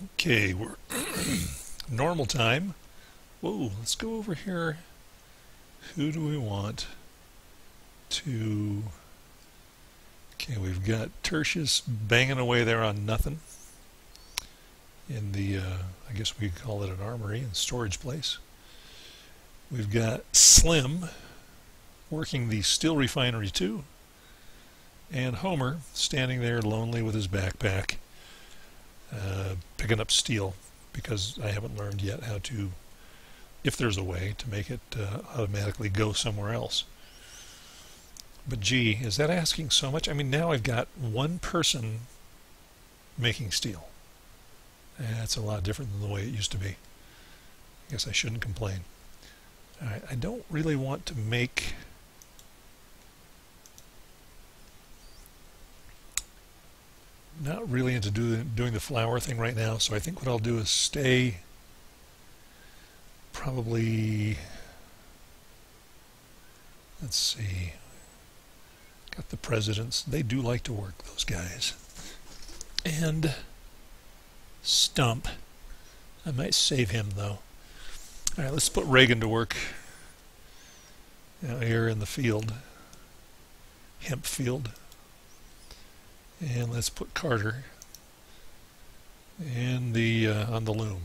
Okay, we're normal time. Whoa, let's go over here. Who do we want to... Okay, we've got Tercius banging away there on nothing in the, I guess we could call it an armory and storage place. We've got Slim working the steel refinery too, and Homer standing there lonely with his backpack, picking up steel, because I haven't learned yet how to, if there's a way to make it automatically go somewhere else. But gee, is that asking so much? I mean, now I've got one person making steel. That's a lot different than the way it used to be. I guess I shouldn't complain. All right, I don't really want to make... Not really into doing the flower thing right now, so I think what I'll do is stay probably... Let's see... Got the presidents. They do like to work, those guys. And Stump. I might save him, though. All right, let's put Reagan to work out here in the field. Hemp field. And let's put Carter in the on the loom.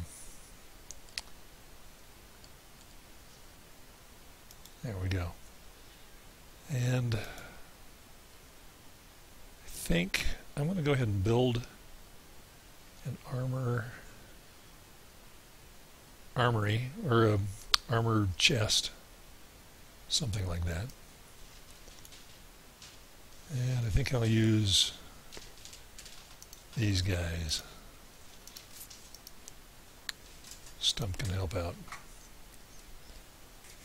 There we go. And I think I'm going to go ahead and build an armory, or a armored chest, something like that. And I think I'll use these guys. Stump can help out.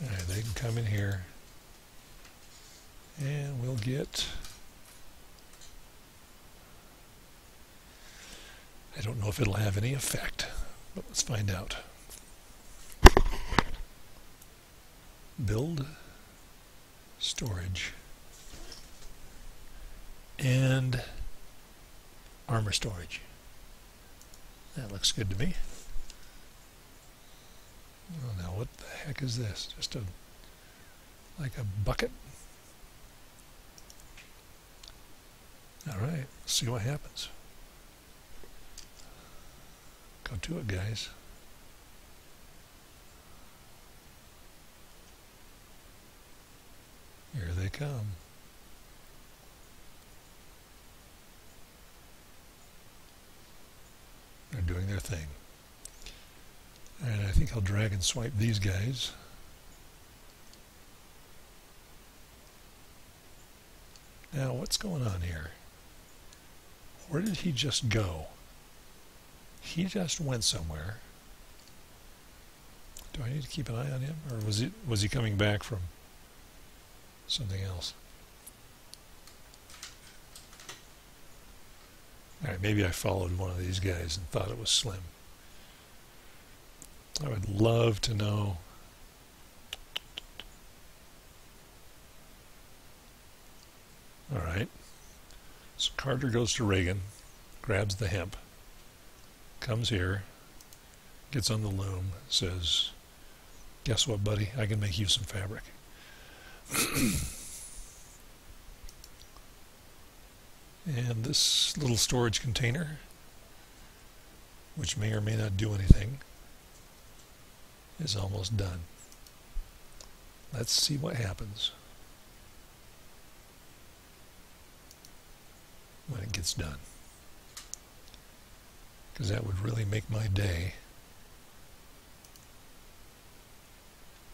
Alright, they can come in here, and we'll get... I don't know if it'll have any effect, but let's find out. Build storage and armor storage. That looks good to me. Oh, now what the heck is this? Just like a bucket? Alright, let's see what happens. Go to it, guys. Here they come. They're doing their thing. And I think I'll drag and swipe these guys. Now, what's going on here? Where did he just go? He just went somewhere. Do I need to keep an eye on him? Or was he coming back from something else? Alright, maybe I followed one of these guys and thought it was Slim. I would love to know. Alright. So Carter goes to Reagan, grabs the hemp, comes here, gets on the loom, says, guess what, buddy? I can make you some fabric. And this little storage container, which may or may not do anything, is almost done. Let's see what happens when it gets done, because that would really make my day.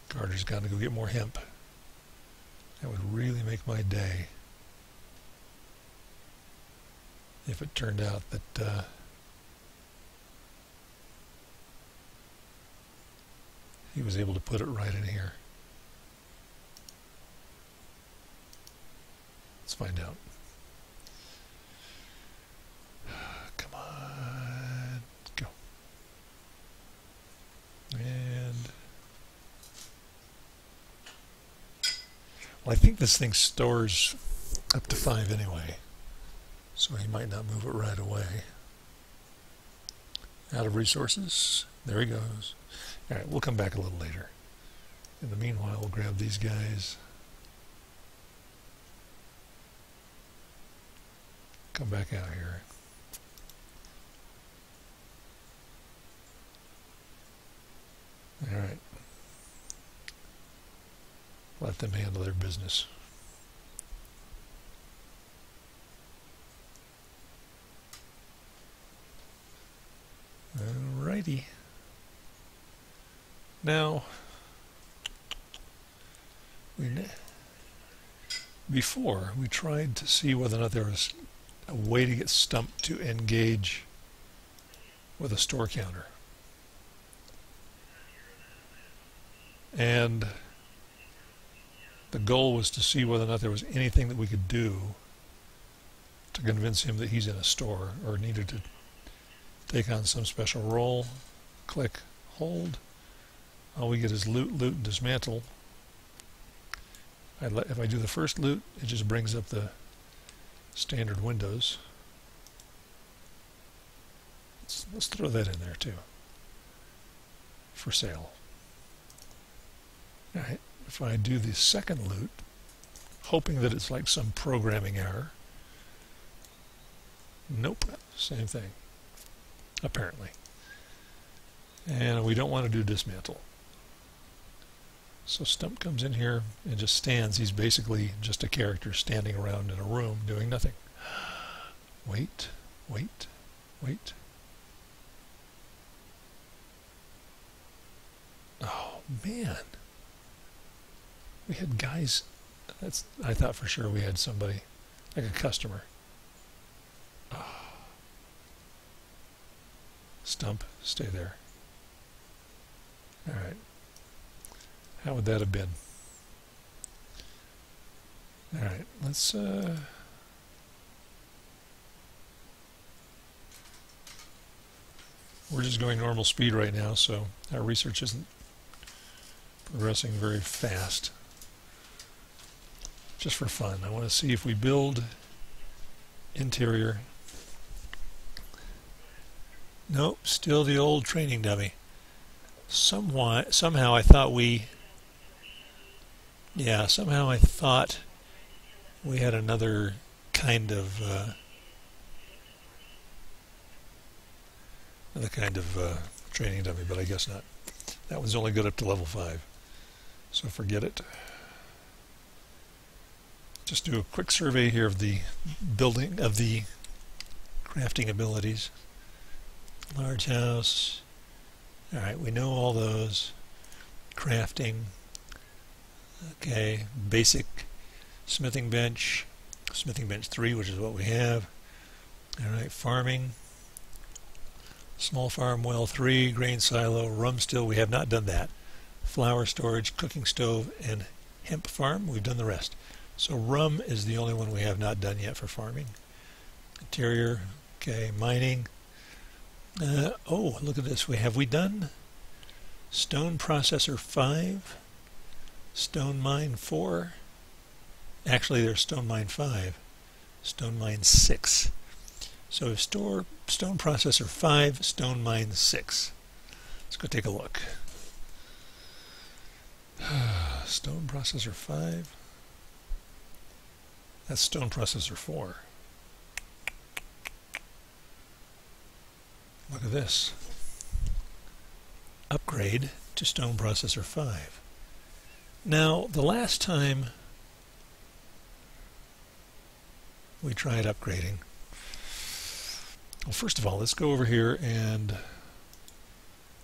Carter's got to go get more hemp. That would really make my day if it turned out that he was able to put it right in here. Let's find out. Come on, go. And well, I think this thing stores up to 5 anyway, so he might not move it right away. Out of resources. There he goes. All right, we'll come back a little later. In the meanwhile, we'll grab these guys. Come back out here. All right. Let them handle their business. Alrighty. Now, before we tried to see whether or not there was a way to get Stump to engage with a store counter. And the goal was to see whether or not there was anything that we could do to convince him that he's in a store or needed to take on some special role. Click, hold. All we get is loot, and dismantle. If I do the first loot, it just brings up the standard windows. Let's throw that in there too. For sale. Alright, if I do the second loot, hoping that it's like some programming error. Nope, same thing. Apparently. And we don't want to do dismantle. So Stump comes in here and just stands. He's basically just a character standing around in a room doing nothing. Wait, wait, wait. Oh, man. We had guys. I thought for sure we had somebody, like a customer. Oh. Stump, stay there. All right. How would that have been? All right, let's we're just going normal speed right now, so our research isn't progressing very fast. Just for fun, I want to see if we build interior. Nope, still the old training dummy. Somehow I thought we had another kind of training dummy, but I guess not. That one's only good up to level 5, so forget it. Just do a quick survey here of the building, of the crafting abilities. Large house. All right, we know all those. Crafting. Okay, basic smithing bench 3, which is what we have. All right, farming. Small farm well 3, grain silo, rum still, we have not done that. Flour storage, cooking stove, and hemp farm, we've done the rest. So rum is the only one we have not done yet for farming. Interior, okay, mining. Oh, look at this. Have we done stone processor 5, stone mine 4? Actually, there's stone mine 5, stone mine 6. So stone processor 5, stone mine 6. Let's go take a look. Stone processor 5. That's stone processor 4. Look at this. Upgrade to stone processor 5. Now, the last time we tried upgrading, well, first of all, let's go over here and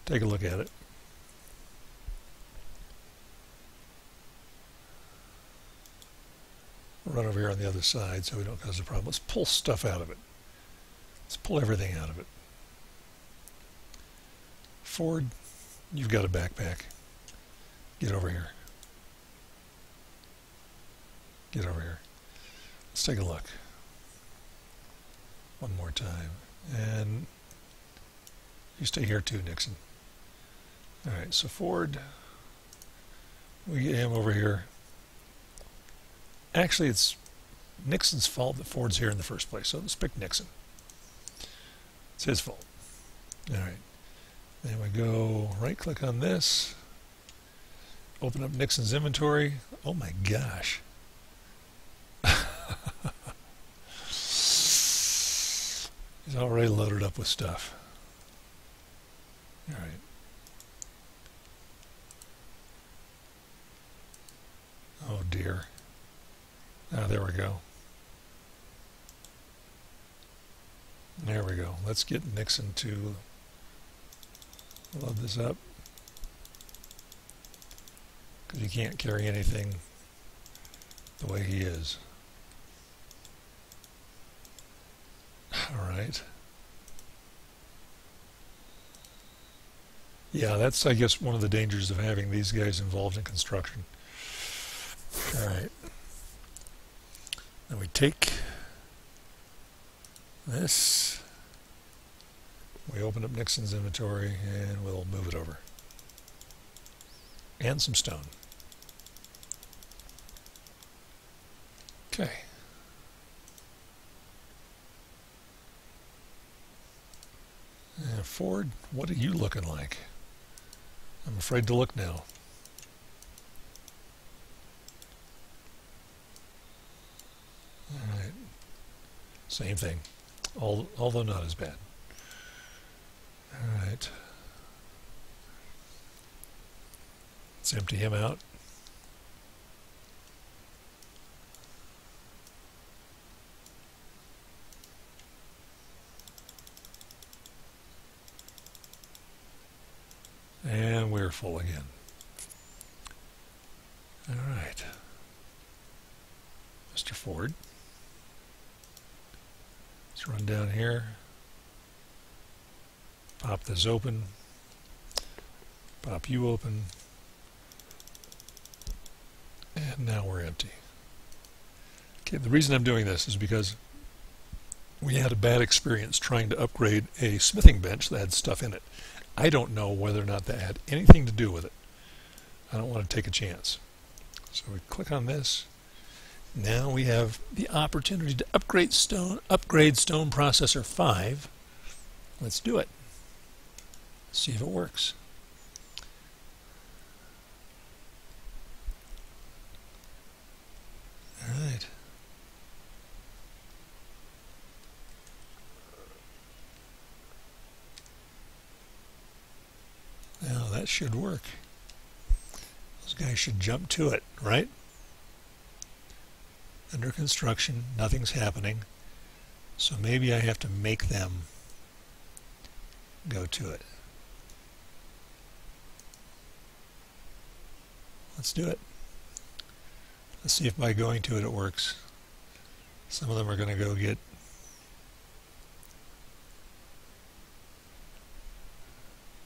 take a look at it. Run over here on the other side so we don't cause a problem. Let's pull stuff out of it. Let's pull everything out of it. Ford, you've got a backpack. Get over here. Get over here. Let's take a look. One more time. And you stay here too, Nixon. Alright, so Ford, we get him over here. Actually, it's Nixon's fault that Ford's here in the first place, so let's pick Nixon. It's his fault. Alright, then we go right click on this, open up Nixon's inventory. Oh my gosh. He's already loaded up with stuff. Alright. Oh dear. Ah, there we go. There we go. Let's get Nixon to load this up, because he can't carry anything the way he is. Alright. Yeah, that's, I guess, one of the dangers of having these guys involved in construction. Alright. Then we take this, we open up Nixon's inventory, and we'll move it over. And some stone. Okay. Ford, what are you looking like? I'm afraid to look now. Alright. Same thing. Although not as bad. Alright. Let's empty him out. And we're full again. Alright. Mr. Ford. Let's run down here. Pop this open. Pop you open. And now we're empty. Okay, the reason I'm doing this is because we had a bad experience trying to upgrade a smithing bench that had stuff in it. I don't know whether or not that had anything to do with it. I don't want to take a chance. So we click on this. Now we have the opportunity to upgrade Stone Processor 5. Let's do it. See if it works. All right. Now that should work. Those guys should jump to it, right? Under construction, nothing's happening. So maybe I have to make them go to it. Let's do it. Let's see if by going to it, it works. Some of them are going to go get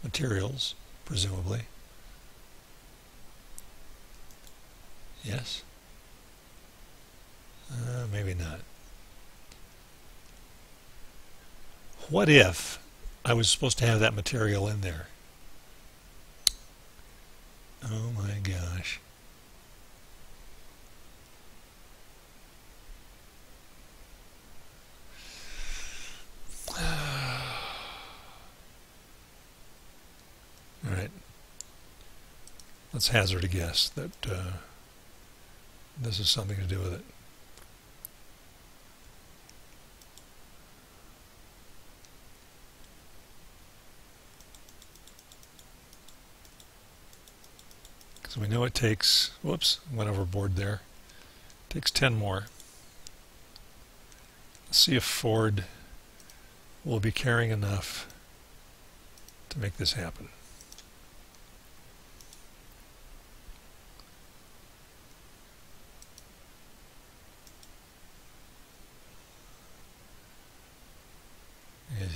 materials, presumably. Yes? Maybe not. What if I was supposed to have that material in there? Oh my gosh. All right. Let's hazard a guess that this is something to do with it. Because we know it takes, whoops, went overboard there. It takes 10 more. Let's see if Ford will be carrying enough to make this happen.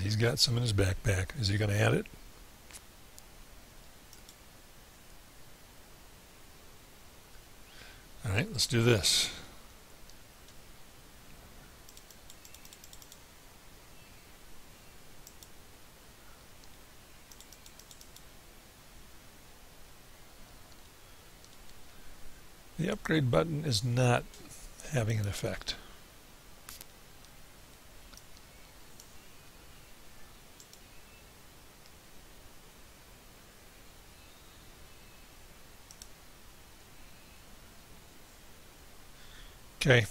He's got some in his backpack. Is he going to add it? All right, let's do this. The upgrade button is not having an effect. Okay.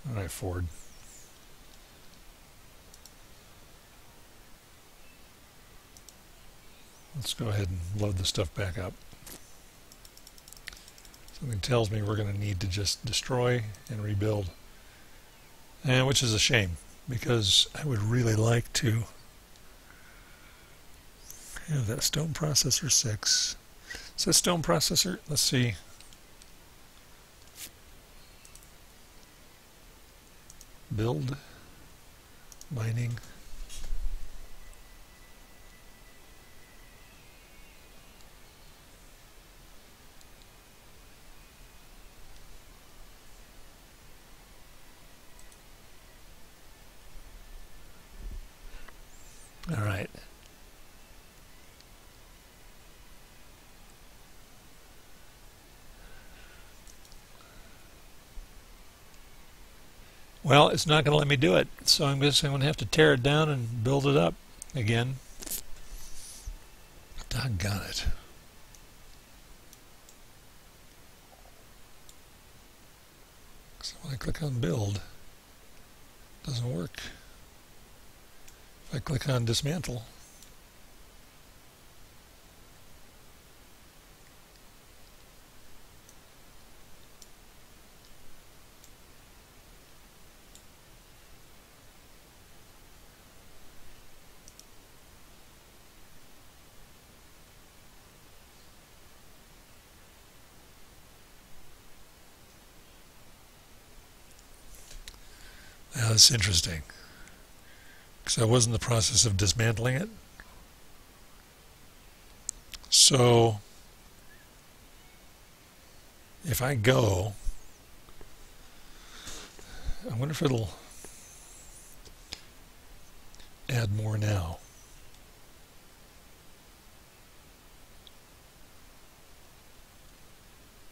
All right, Ford. Let's go ahead and load the stuff back up. Something tells me we're going to need to just destroy and rebuild, and which is a shame because I would really like to have that stone processor 6. Is that stone processor? Let's see. Build, mining. All right. Well, it's not going to let me do it, so I'm going to have to tear it down and build it up again. Doggone it. So when I click on build, it doesn't work. If I click on dismantle, now that's interesting. Because I was in the process of dismantling it. So if I go, I wonder if it'll add more now.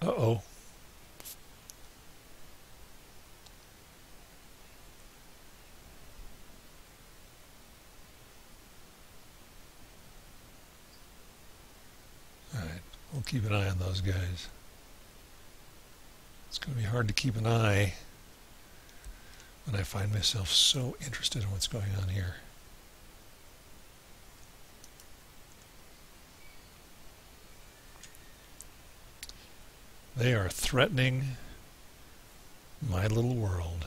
Uh-oh. We'll keep an eye on those guys. It's going to be hard to keep an eye when I find myself so interested in what's going on here. They are threatening my little world.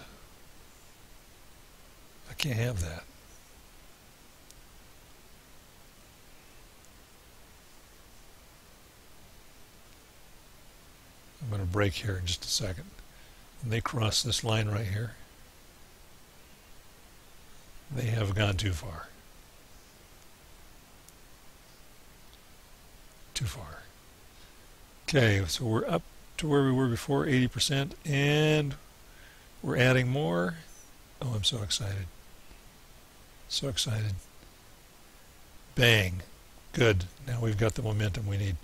I can't have that. I'm going to break here in just a second. When they cross this line right here, they have gone too far. Too far. Okay, so we're up to where we were before, 80%, and we're adding more. Oh, I'm so excited. So excited. Bang. Good. Now we've got the momentum we need.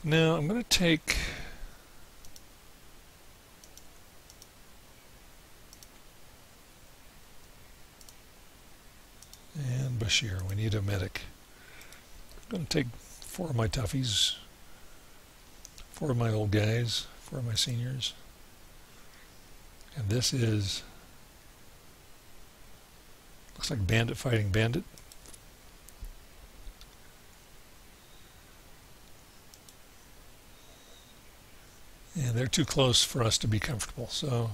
Now I'm going to take and Bashir. We need a medic. I'm going to take 4 of my toughies, 4 of my old guys, 4 of my seniors. And this is, looks like bandit fighting bandit. And they're too close for us to be comfortable, so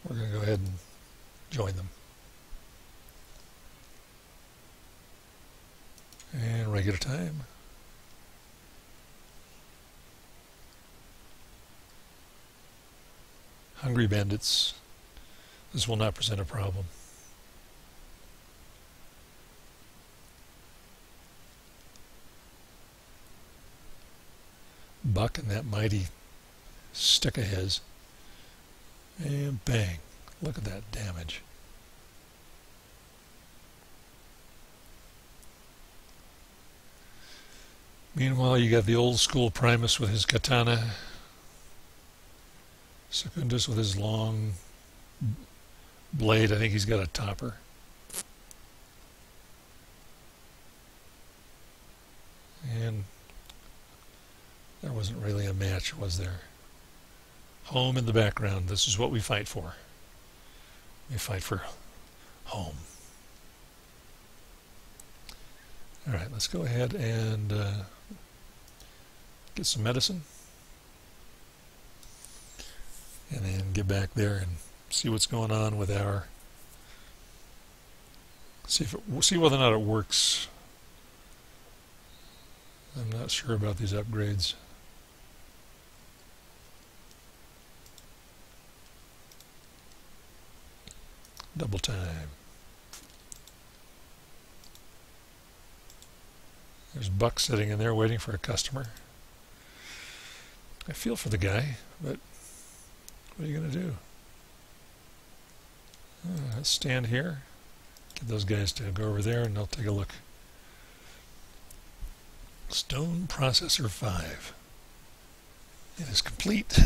we're going to go ahead and join them. And regular time. Hungry bandits. This will not present a problem. Buck and that mighty stick of his. And bang. Look at that damage. Meanwhile, you got the old school Primus with his katana. Secundus with his long blade. I think he's got a topper. And wasn't really a match, was there? Home in the background. This is what we fight for. We fight for home. All right, let's go ahead and get some medicine. And then get back there and see what's going on with our... See whether or not it works. I'm not sure about these upgrades. Double time. There's Buck sitting in there waiting for a customer. I feel for the guy, but what are you going to do? Let's stand here. Get those guys to go over there and they'll take a look. Stone Processor 5. It is complete.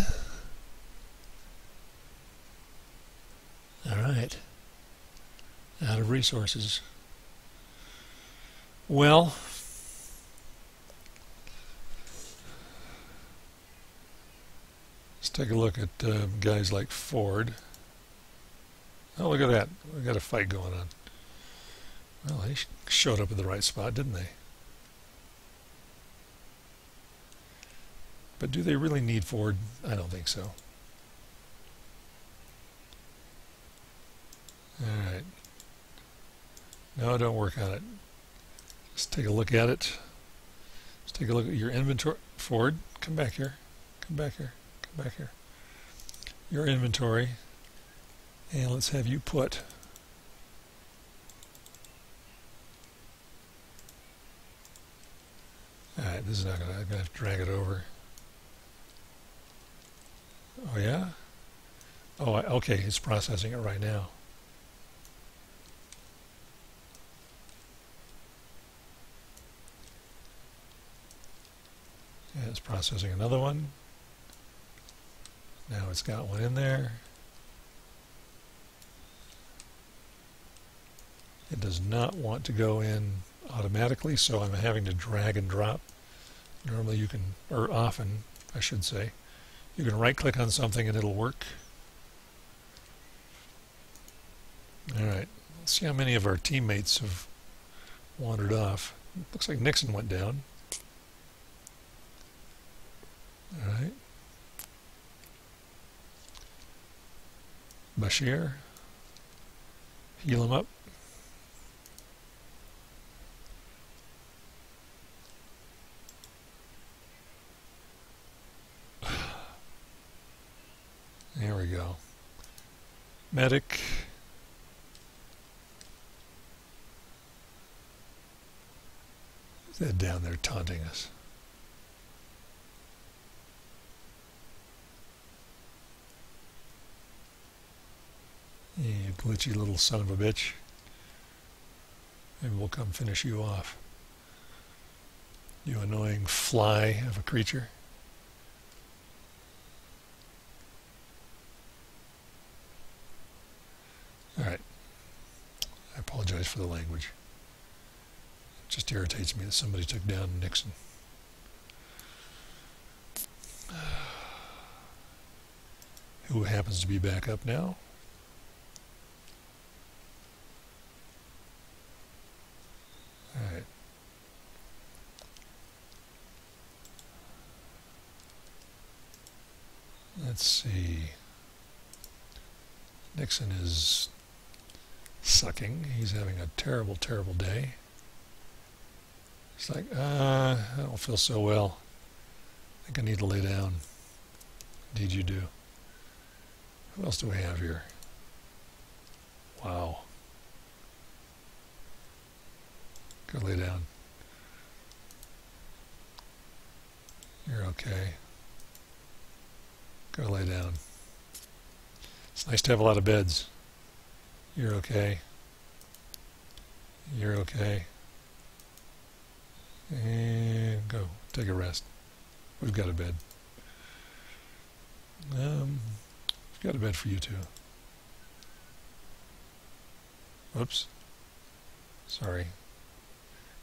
Alright. Out of resources. Well, let's take a look at guys like Ford. Oh, look at that. We got a fight going on. Well, they showed up at the right spot, didn't they? But do they really need Ford? I don't think so. Alright. No, don't work on it. Let's take a look at it. Let's take a look at your inventory. Ford, come back here. Come back here. Come back here. Your inventory. And let's have you put... Alright, this is not going to... I'm going to have to drag it over. Oh, yeah? Oh, okay, it's processing it right now. Yeah, it's processing another one. Now it's got one in there. It does not want to go in automatically, so I'm having to drag and drop. Normally you can, or often, I should say, you can right-click on something and it'll work. Alright, let's see how many of our teammates have wandered off. Looks like Nixon went down. Alright. Bashir. Heal him up. There we go. Medic. They're down there taunting us. You glitchy little son of a bitch. Maybe we'll come finish you off. You annoying fly of a creature. Alright. I apologize for the language. It just irritates me that somebody took down Nixon. Who happens to be back up now? Alright. Let's see. Nixon is sucking. He's having a terrible, terrible day. It's like, I don't feel so well. I think I need to lay down. Indeed you do. Who else do we have here? Wow. Go lay down. You're okay. Go lay down. It's nice to have a lot of beds. You're okay. You're okay. And go. Take a rest. We've got a bed. We've got a bed for you too. Whoops. Sorry.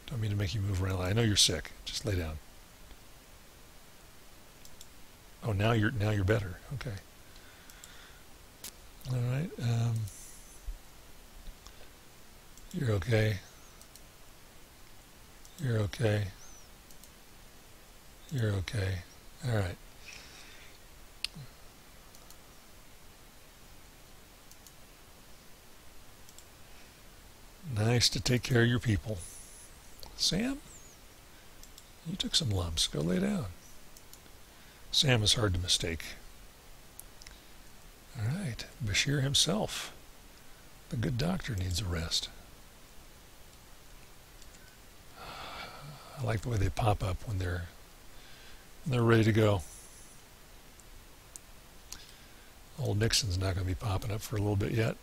Don't mean to make you move around. I know you're sick. Just lay down. Oh, now you're better. Okay. All right. You're okay. You're okay. You're okay. All right. Nice to take care of your people. Sam, you took some lumps. Go lay down. Sam is hard to mistake. All right. Bashir himself, the good doctor, needs a rest. I like the way they pop up when they're ready to go. Old Nixon's not going to be popping up for a little bit yet.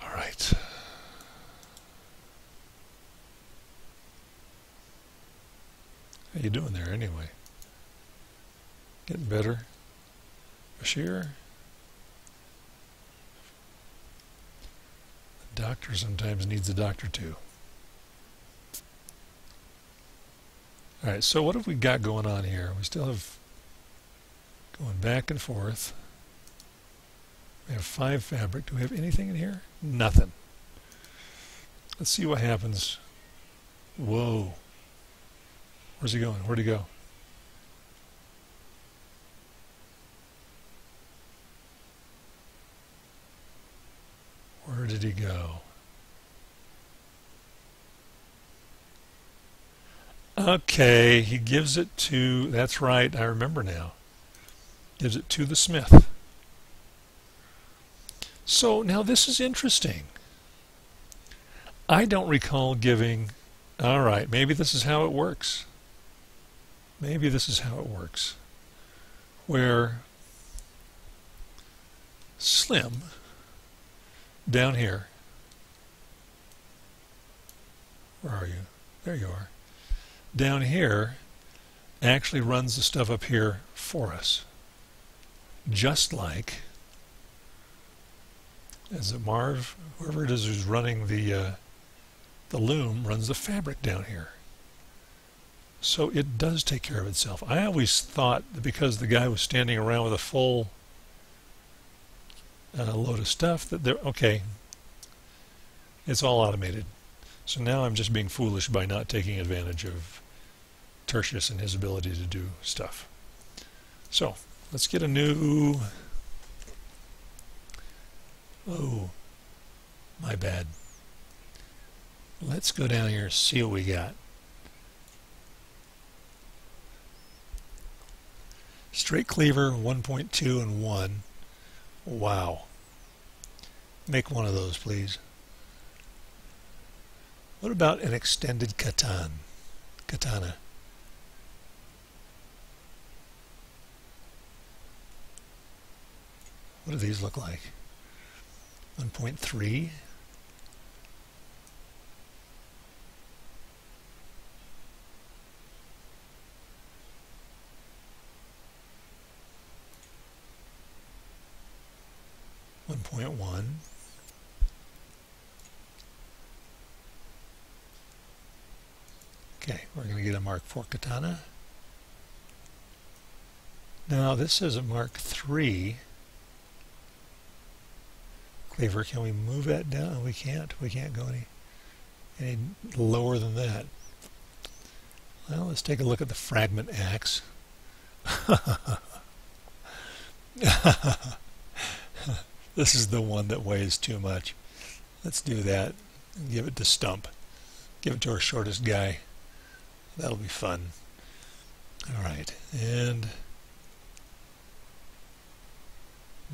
All right. How you doing there anyway? Getting better? Bashir? The doctor sometimes needs a doctor too. Alright, so what have we got going on here? We still have going back and forth. We have 5 fabric. Do we have anything in here? Nothing. Let's see what happens. Whoa. Where's he going? Where'd he go? Where did he go? Okay, he gives it to, that's right, I remember now. Gives it to the smith. So now this is interesting. I don't recall giving, all right, maybe this is how it works. Maybe this is how it works. Where Slim, down here, where are you? There you are. Down here actually runs the stuff up here for us. Just like as a Marv, whoever it is who's running the loom runs the fabric down here. So it does take care of itself. I always thought that because the guy was standing around with a full load of stuff that okay, it's all automated. So now I'm just being foolish by not taking advantage of Tercius and his ability to do stuff. So let's get a new, oh, my bad. Let's go down here and see what we got. Straight cleaver 1.2 and 1. Wow. Make one of those, please. What about an extended katana? What do these look like? 1.3? .1. Okay, we're going to get a Mark IV katana. Now this is a Mark III cleaver. Can we move that down? We can't. We can't go any lower than that. Well, let's take a look at the fragment axe. This is the one that weighs too much. Let's do that and give it to Stump. Give it to our shortest guy. That'll be fun. Alright, and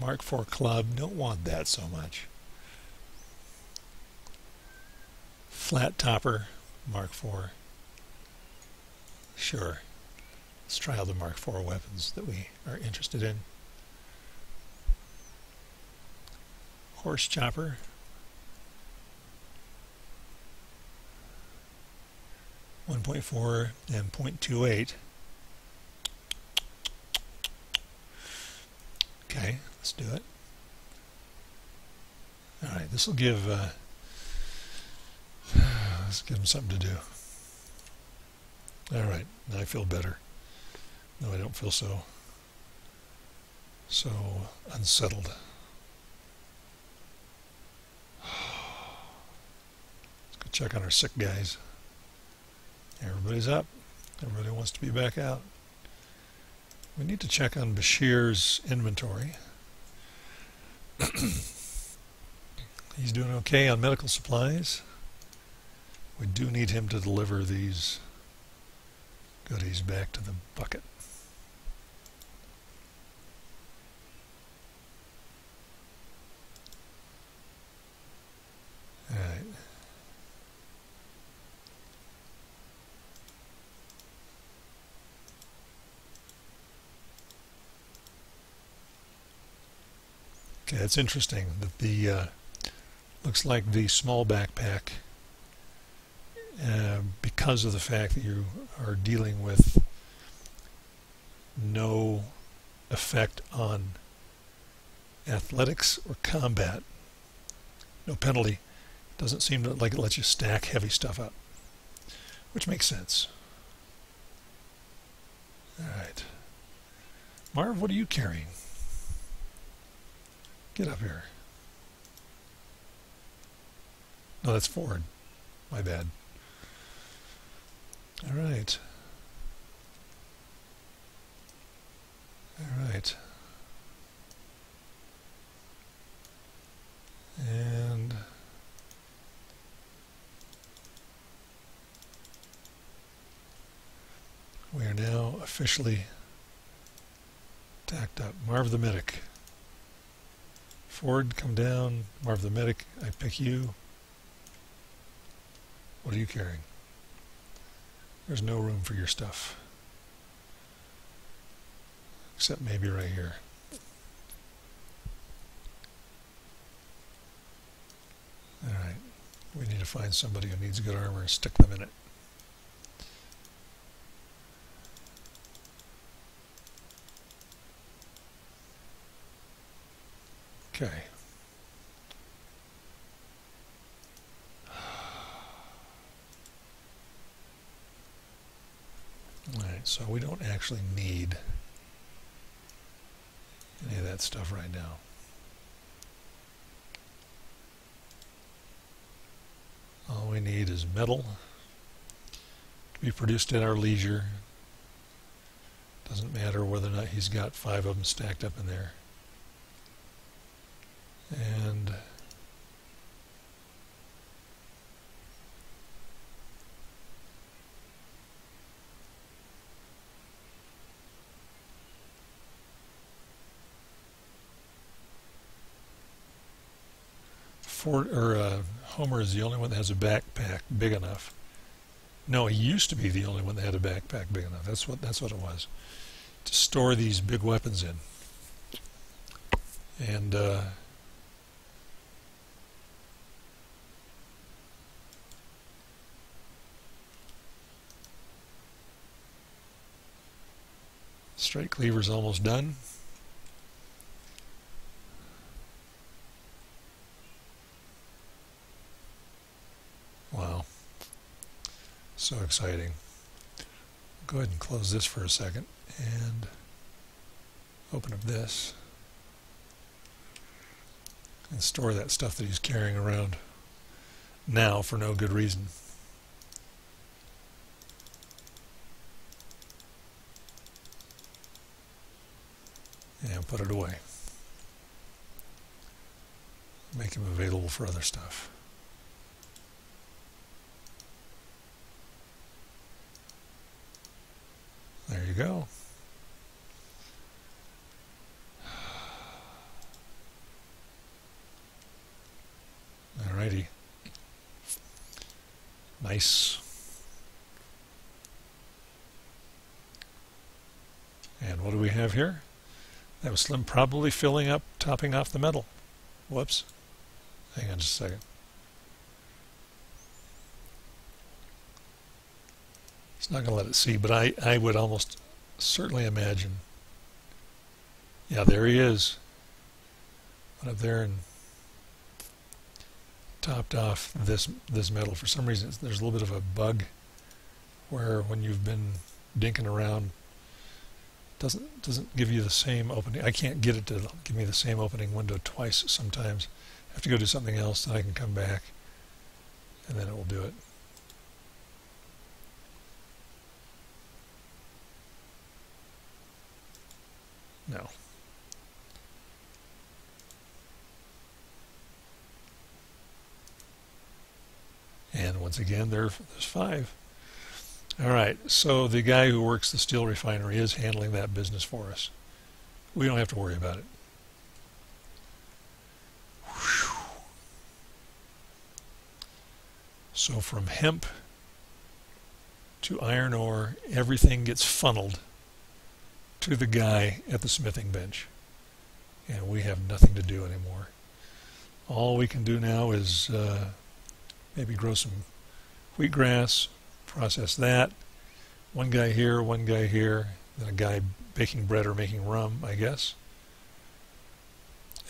Mark IV club, don't want that so much. Flat topper, Mark IV. Sure. Let's try all the Mark IV weapons that we are interested in. Horse chopper. .4 and .28. Okay, let's do it. All right, this will give let's give him something to do. All right, now I feel better. No, I don't feel so unsettled. Let's go check on our sick guys. Everybody's up. Everybody wants to be back out. We need to check on Bashir's inventory. He's doing okay on medical supplies. We do need him to deliver these goodies back to the bucket. All right. Okay, it's interesting that the looks like the small backpack, because of the fact that you are dealing with no effect on athletics or combat, no penalty, doesn't seem to like it lets you stack heavy stuff up, which makes sense. All right, Marv, what are you carrying? Get up here. No, that's Ford. My bad. All right. All right. And we are now officially tacked up. Marv the medic. Ford, come down. Marv the medic, I pick you. What are you carrying? There's no room for your stuff. Except maybe right here. Alright. We need to find somebody who needs good armor and stick them in it. Okay. Alright, so we don't actually need any of that stuff right now. All we need is metal to be produced at our leisure. Doesn't matter whether or not he's got 5 of them stacked up in there. And Homer is the only one that has a backpack big enough. No, he used to be the only one that had a backpack big enough. That's what it was, to store these big weapons in. And straight cleaver's almost done. Wow. So exciting. Go ahead and close this for a second and open up this and store that stuff that he's carrying around now for no good reason. And put it away. Make him available for other stuff. There you go. Alrighty. Nice. And what do we have here? That was Slim probably filling up, topping off the metal. Whoops. Hang on just a second. It's not going to let it see, but I would almost certainly imagine. Yeah, there he is. Went up there and topped off this metal. For some reason, there's a little bit of a bug where when you've been dinking around, doesn't give you the same opening. I can't get it to give me the same opening window twice sometimes. I have to go do something else, then I can come back, and then it will do it. No. And once again, there's 5. All right, so the guy who works the steel refinery is handling that business for us. We don't have to worry about it. Whew. So from hemp to iron ore, everything gets funneled to the guy at the smithing bench. And we have nothing to do anymore. All we can do now is maybe grow some wheatgrass, process that. One guy here, then a guy baking bread or making rum, I guess.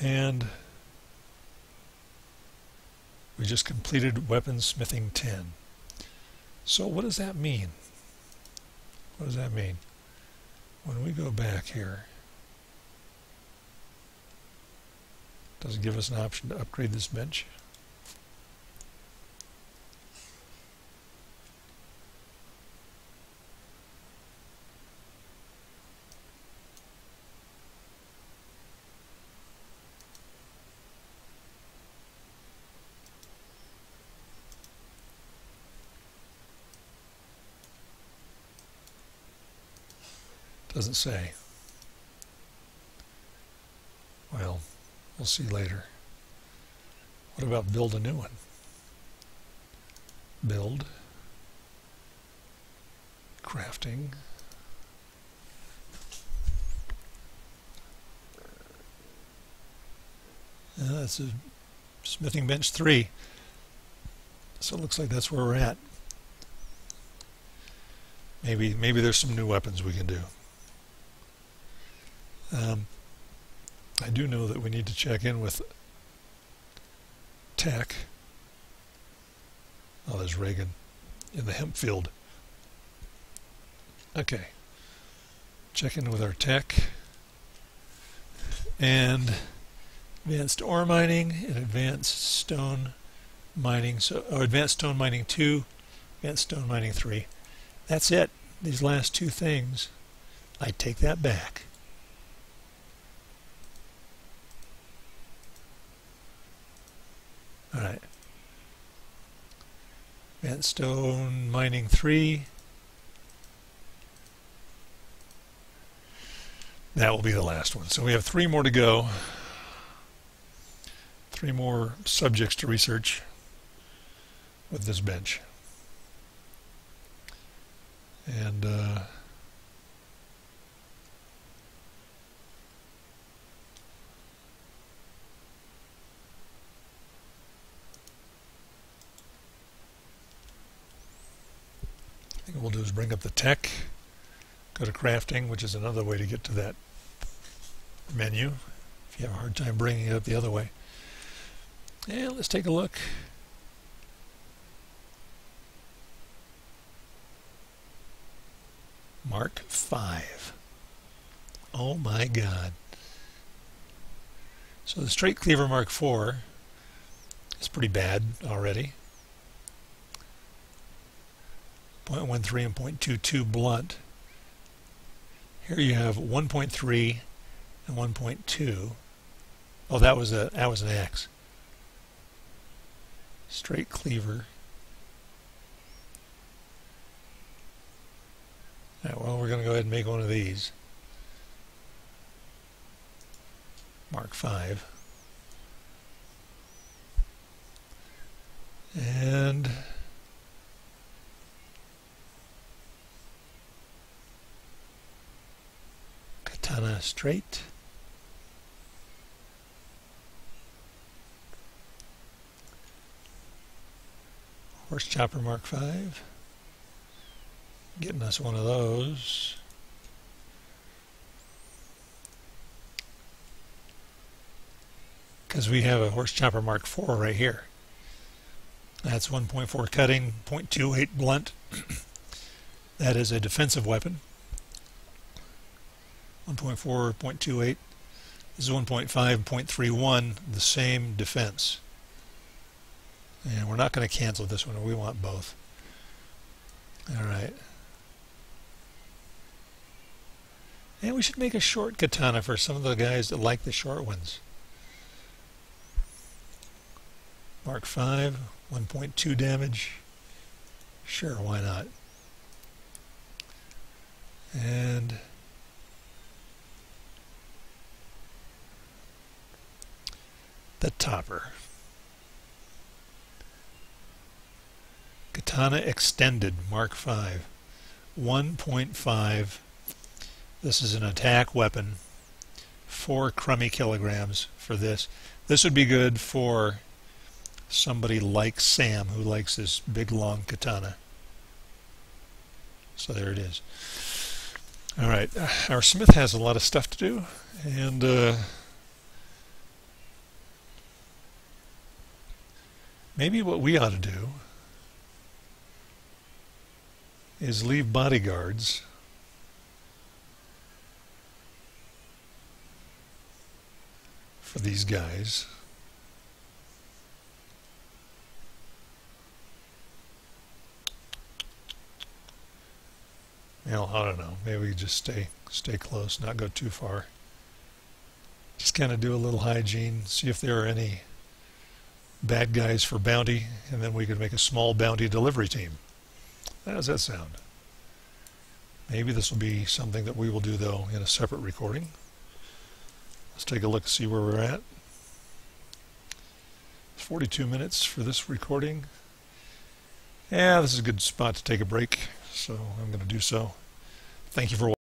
And we just completed weaponsmithing 10. So what does that mean? What does that mean? When we go back here, does it give us an option to upgrade this bench? Doesn't say. Well, we'll see later. What about build a new one? Build. Crafting. That's a smithing bench 3. So it looks like that's where we're at. Maybe there's some new weapons we can do. I do know that we need to check in with tech. Oh, there's Reagan in the hemp field. Okay. Check in with our tech. And advanced ore mining and advanced stone mining. So, advanced stone mining 2, advanced stone mining 3. That's it. These last 2 things, I take that back. All right. Advanced stone mining 3. That will be the last one. So we have 3 more to go. 3 more subjects to research with this bench. And I think what we'll do is bring up the tech, go to crafting, which is another way to get to that menu if you have a hard time bringing it up the other way. And let's take a look. Mark 5. Oh my God. So the straight cleaver Mark 4 is pretty bad already. 0.13 and 0.22 blunt. Here you have 1.3 and 1.2. Oh, that was an axe. Straight cleaver. Right, well, we're going to go ahead and make one of these. Mark 5. And katana straight. Horse chopper Mark 5. Getting us one of those. Because we have a horse chopper Mark 4 right here. That's 1.4 cutting, 0.28 blunt. That is a defensive weapon. 1.4, 0.28. This is 1.5, 0.31, the same defense. And we're not going to cancel this one. We want both. All right. And we should make a short katana for some of the guys that like the short ones. Mark 5, 1.2 damage. Sure, why not? And the topper. Katana extended, Mark 5. 1.5. This is an attack weapon. 4 crummy kilograms for this. This would be good for somebody like Sam who likes this big long katana. So there it is. All right, our smith has a lot of stuff to do, and maybe what we ought to do is leave bodyguards for these guys. Well, I don't know. Maybe we just stay close, not go too far. Just kind of do a little hygiene, see if there are any bad guys for bounty, and then we could make a small bounty delivery team. How does that sound? Maybe this will be something that we will do, though, in a separate recording. Let's take a look and see where we're at. 42 minutes for this recording. Yeah, this is a good spot to take a break, so I'm going to do so. Thank you for watching.